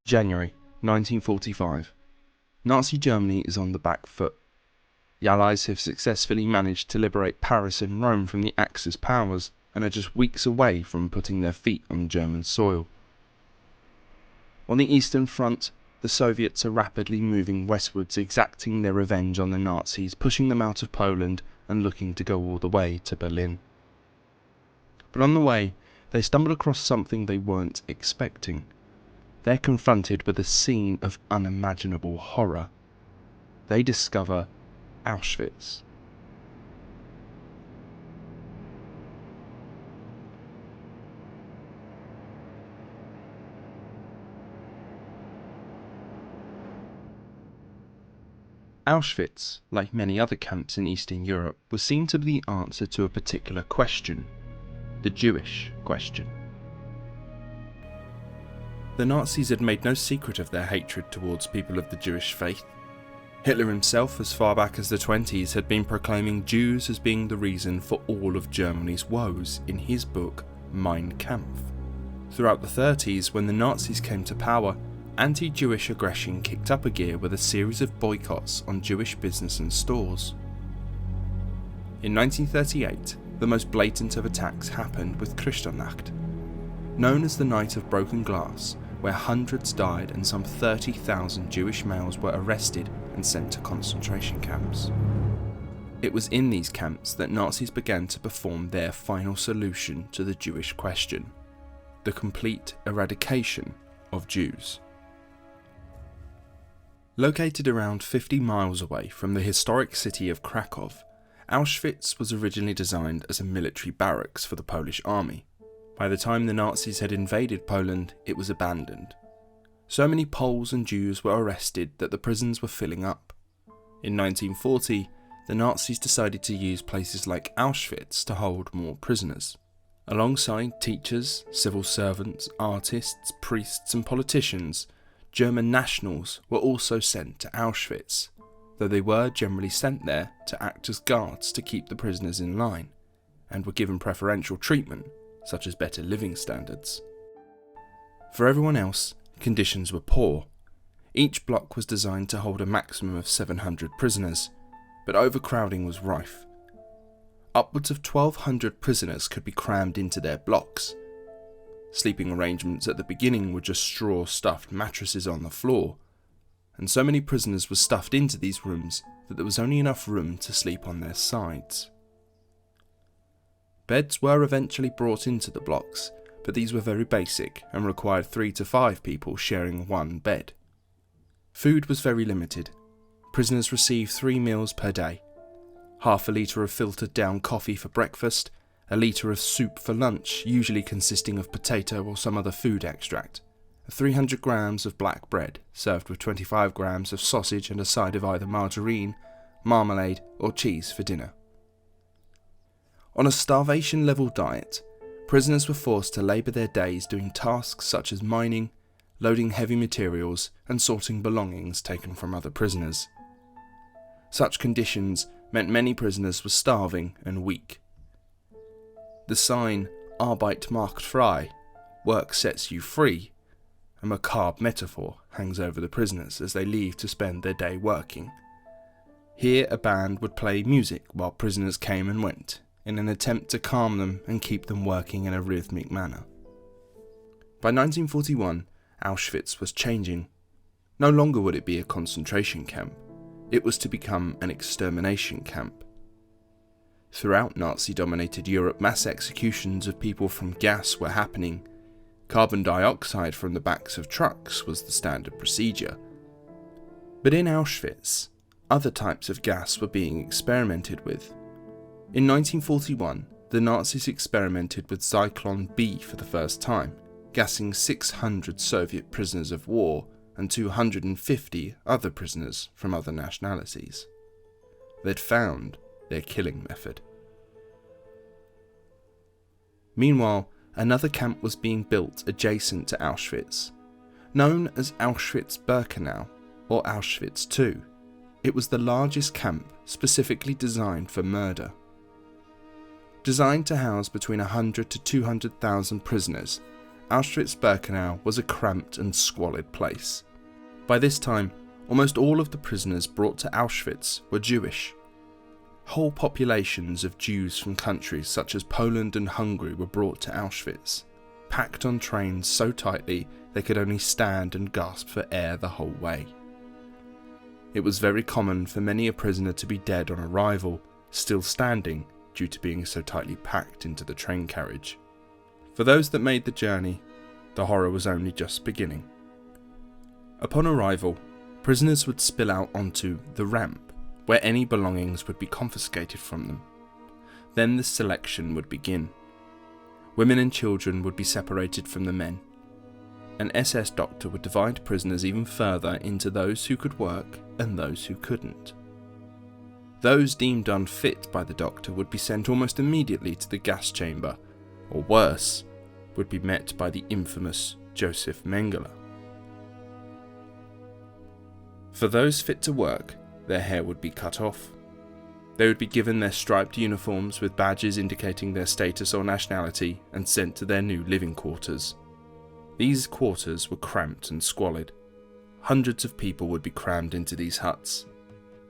January 1945. Nazi Germany is on the back foot. The Allies have successfully managed to liberate Paris and Rome from the Axis powers and are just weeks away from putting their feet on German soil. On the Eastern Front, the Soviets are rapidly moving westwards, exacting their revenge on the Nazis, pushing them out of Poland and looking to go all the way to Berlin. But on the way, they stumble across something they weren't expecting. They're confronted with a scene of unimaginable horror. They discover Auschwitz. Auschwitz, like many other camps in Eastern Europe, was seen to be the answer to a particular question: the Jewish question. The Nazis had made no secret of their hatred towards people of the Jewish faith. Hitler himself, as far back as the 1920s, had been proclaiming Jews as being the reason for all of Germany's woes in his book Mein Kampf. Throughout the 1930s, when the Nazis came to power, anti-Jewish aggression kicked up a gear with a series of boycotts on Jewish business and stores. In 1938, the most blatant of attacks happened with Kristallnacht, known as the Night of Broken Glass, where hundreds died and some 30,000 Jewish males were arrested and sent to concentration camps. It was in these camps that Nazis began to perform their final solution to the Jewish question: the complete eradication of Jews. Located around 50 miles away from the historic city of Krakow, Auschwitz was originally designed as a military barracks for the Polish army. By the time the Nazis had invaded Poland, it was abandoned. So many Poles and Jews were arrested that the prisons were filling up. In 1940, the Nazis decided to use places like Auschwitz to hold more prisoners. Alongside teachers, civil servants, artists, priests and politicians, German nationals were also sent to Auschwitz, though they were generally sent there to act as guards to keep the prisoners in line, and were given preferential treatment, such as better living standards. For everyone else, conditions were poor. Each block was designed to hold a maximum of 700 prisoners, but overcrowding was rife. Upwards of 1,200 prisoners could be crammed into their blocks. Sleeping arrangements at the beginning were just straw-stuffed mattresses on the floor, and so many prisoners were stuffed into these rooms that there was only enough room to sleep on their sides. Beds were eventually brought into the blocks, but these were very basic and required 3 to 5 people sharing one bed. Food was very limited. Prisoners received 3 meals per day: half a litre of filtered down coffee for breakfast, a litre of soup for lunch, usually consisting of potato or some other food extract, 300 grams of black bread served with 25 grams of sausage and a side of either margarine, marmalade or cheese for dinner. On a starvation-level diet, prisoners were forced to labour their days doing tasks such as mining, loading heavy materials, and sorting belongings taken from other prisoners. Such conditions meant many prisoners were starving and weak. The sign "Arbeit macht frei," work sets you free, a macabre metaphor, hangs over the prisoners as they leave to spend their day working. Here a band would play music while prisoners came and went, in an attempt to calm them and keep them working in a rhythmic manner. By 1941, Auschwitz was changing. No longer would it be a concentration camp. It was to become an extermination camp. Throughout Nazi-dominated Europe, mass executions of people from gas were happening. Carbon dioxide from the backs of trucks was the standard procedure. But in Auschwitz, other types of gas were being experimented with. In 1941, the Nazis experimented with Zyklon B for the first time, gassing 600 Soviet prisoners of war and 250 other prisoners from other nationalities. They'd found their killing method. Meanwhile, another camp was being built adjacent to Auschwitz, known as Auschwitz-Birkenau or Auschwitz II. It was the largest camp specifically designed for murder. Designed to house between 100 to 200,000 prisoners, Auschwitz-Birkenau was a cramped and squalid place. By this time, almost all of the prisoners brought to Auschwitz were Jewish. Whole populations of Jews from countries such as Poland and Hungary were brought to Auschwitz, packed on trains so tightly they could only stand and gasp for air the whole way. It was very common for many a prisoner to be dead on arrival, still standing due to being so tightly packed into the train carriage. For those that made the journey, the horror was only just beginning. Upon arrival, prisoners would spill out onto the ramp, where any belongings would be confiscated from them. Then the selection would begin. Women and children would be separated from the men. An SS doctor would divide prisoners even further into those who could work and those who couldn't. Those deemed unfit by the doctor would be sent almost immediately to the gas chamber, or worse, would be met by the infamous Joseph Mengele. For those fit to work, their hair would be cut off. They would be given their striped uniforms with badges indicating their status or nationality and sent to their new living quarters. These quarters were cramped and squalid. Hundreds of people would be crammed into these huts,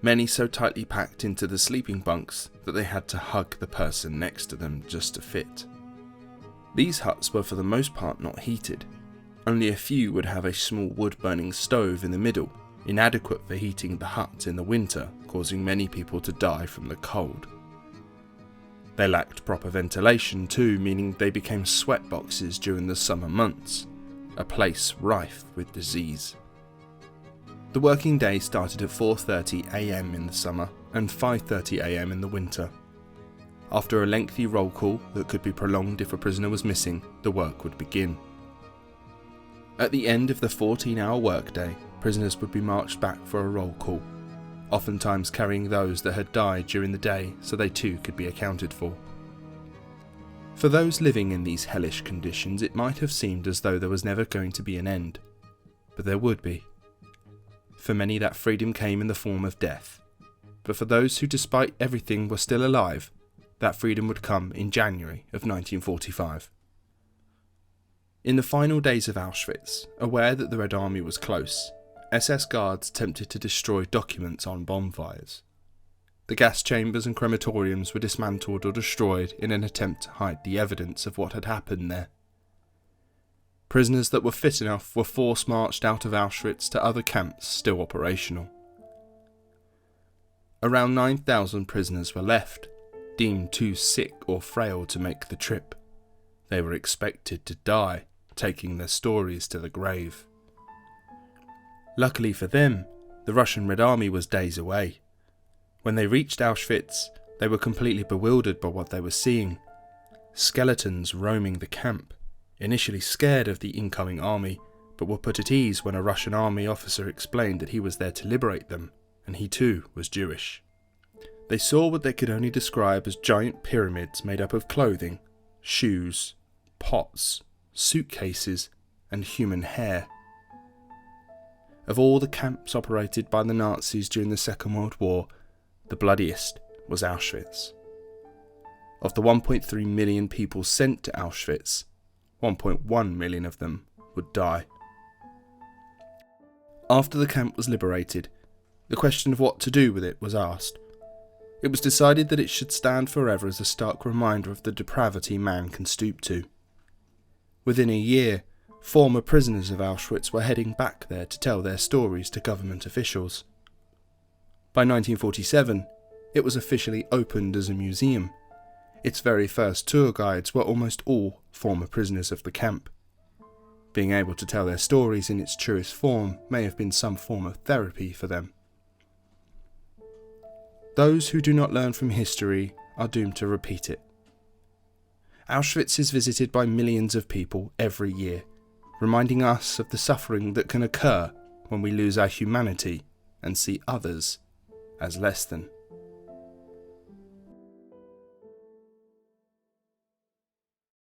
many so tightly packed into the sleeping bunks that they had to hug the person next to them just to fit. These huts were for the most part not heated. Only a few would have a small wood-burning stove in the middle, inadequate for heating the hut in the winter, causing many people to die from the cold. They lacked proper ventilation too, meaning they became sweat boxes during the summer months, a place rife with disease. The working day started at 4:30 AM in the summer and 5:30 AM in the winter. After a lengthy roll call that could be prolonged if a prisoner was missing, the work would begin. At the end of the 14-hour workday, prisoners would be marched back for a roll call, oftentimes carrying those that had died during the day so they too could be accounted for. For those living in these hellish conditions, it might have seemed as though there was never going to be an end, but there would be. For many that freedom came in the form of death, but for those who despite everything were still alive, that freedom would come in January of 1945. In the final days of Auschwitz, aware that the Red Army was close, SS guards attempted to destroy documents on bonfires. The gas chambers and crematoriums were dismantled or destroyed in an attempt to hide the evidence of what had happened there. Prisoners that were fit enough were force-marched out of Auschwitz to other camps still operational. Around 9,000 prisoners were left, deemed too sick or frail to make the trip. They were expected to die, taking their stories to the grave. Luckily for them, the Russian Red Army was days away. When they reached Auschwitz, they were completely bewildered by what they were seeing. Skeletons roaming the camp, initially scared of the incoming army, but were put at ease when a Russian army officer explained that he was there to liberate them, and he too was Jewish. They saw what they could only describe as giant pyramids made up of clothing, shoes, pots, suitcases, and human hair. Of all the camps operated by the Nazis during the Second World War, the bloodiest was Auschwitz. Of the 1.3 million people sent to Auschwitz, 1.1 million of them would die. After the camp was liberated, the question of what to do with it was asked. It was decided that it should stand forever as a stark reminder of the depravity man can stoop to. Within a year, former prisoners of Auschwitz were heading back there to tell their stories to government officials. By 1947, it was officially opened as a museum. Its very first tour guides were almost all former prisoners of the camp. Being able to tell their stories in its truest form may have been some form of therapy for them. Those who do not learn from history are doomed to repeat it. Auschwitz is visited by millions of people every year, reminding us of the suffering that can occur when we lose our humanity and see others as less than.